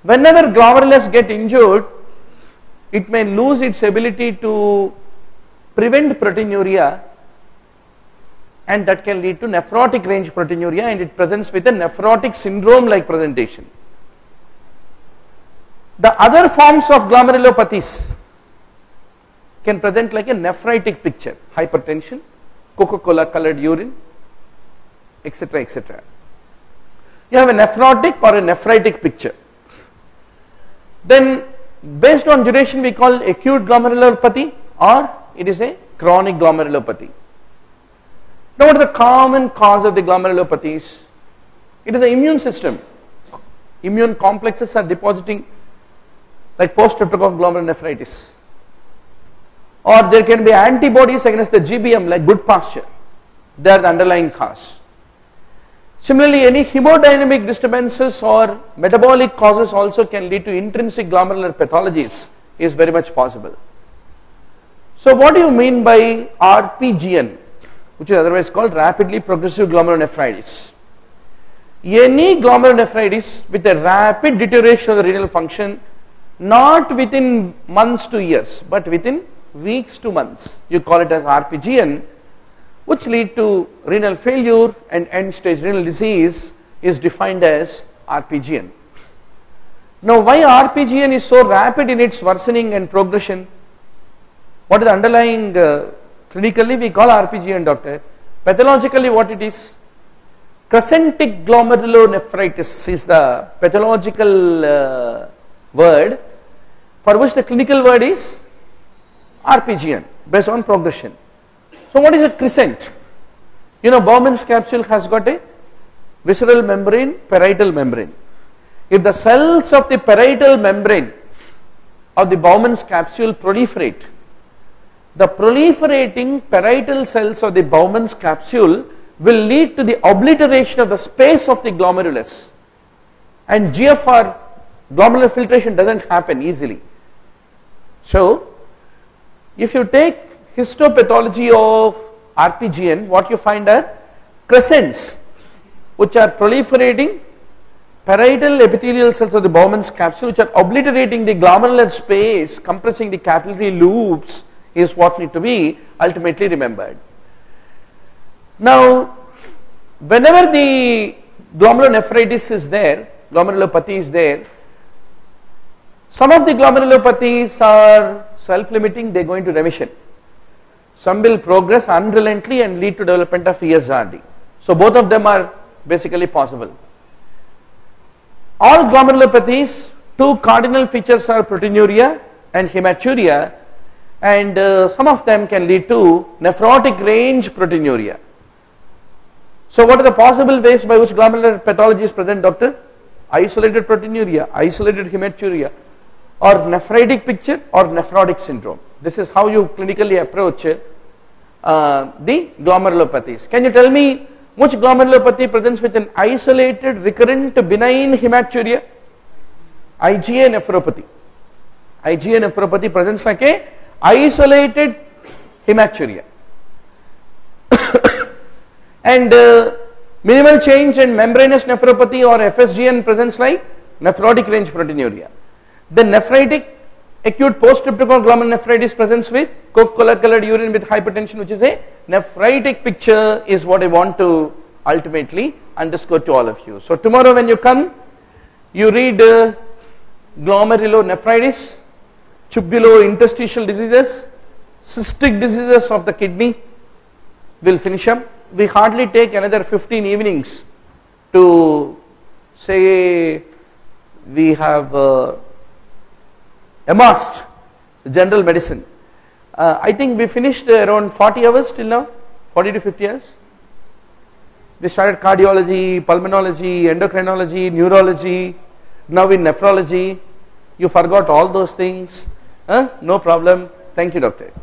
Whenever glomerulus get injured, it may lose its ability to prevent proteinuria, and that can lead to nephrotic range proteinuria, and it presents with a nephrotic syndrome like presentation. The other forms of glomerulopathies can present like a nephritic picture, hypertension, Coca-Cola colored urine, etc., etc. You have a nephrotic or a nephritic picture. Then based on duration we call acute glomerulopathy, or it is a chronic glomerulopathy. Now what is the common cause of the glomerulopathies? It is the immune system. Immune complexes are depositing, like post-streptococcal glomerulonephritis. Or there can be antibodies against the GBM like good pasture. They are the underlying cause. Similarly, any hemodynamic disturbances or metabolic causes also can lead to intrinsic glomerular pathologies, is very much possible. So what do you mean by RPGN, which is otherwise called rapidly progressive glomerulonephritis? Any glomerulonephritis with a rapid deterioration of the renal function, not within months to years, but within weeks to months, you call it as RPGN, which lead to renal failure and end stage renal disease, is defined as RPGN. Now why RPGN is so rapid in its worsening and progression? What is the underlying, clinically we call RPGN, doctor. Pathologically what it is? Crescentic glomerulonephritis is the pathological word, for which the clinical word is RPGN based on progression. So what is a crescent? You know, Bowman's capsule has got a visceral membrane, parietal membrane. If the cells of the parietal membrane of the Bowman's capsule proliferate, the proliferating parietal cells of the Bowman's capsule will lead to the obliteration of the space of the glomerulus, and GFR, glomerular filtration, doesn't happen easily. So if you take histopathology of RPGN, what you find are crescents which are proliferating parietal epithelial cells of the Bowman's capsule, which are obliterating the glomerular space, compressing the capillary loops, is what need to be ultimately remembered. Now whenever the glomerulonephritis is there, glomerulopathy is there, some of the glomerulopathies are self-limiting, they go into remission. Some will progress unrelentingly and lead to development of ESRD. So both of them are basically possible. All glomerulopathies, two cardinal features are proteinuria and hematuria, and some of them can lead to nephrotic range proteinuria. So what are the possible ways by which glomerular pathology is present, doctor? Isolated proteinuria, isolated hematuria, or nephritic picture or nephrotic syndrome. This is how you clinically approach the glomerulopathies. Can you tell me which glomerulopathy presents with an isolated recurrent benign hematuria? IgA nephropathy. IgA nephropathy presents like a isolated hematuria. And minimal change in membranous nephropathy or FSGN presents like nephrotic range proteinuria. The nephritic acute post-streptococcal glomerulonephritis presents with Coca-Cola colored urine with hypertension, which is a nephritic picture, is what I want to ultimately underscore to all of you. So tomorrow when you come, you read glomerulonephritis, tubulointerstitial diseases, cystic diseases of the kidney. We'll finish up. We hardly take another 15 evenings to say we have amassed general medicine. I think we finished around 40 hours till now, 40 to 50 hours. We started cardiology, pulmonology, endocrinology, neurology, now in nephrology. You forgot all those things. No problem. Thank you, doctor.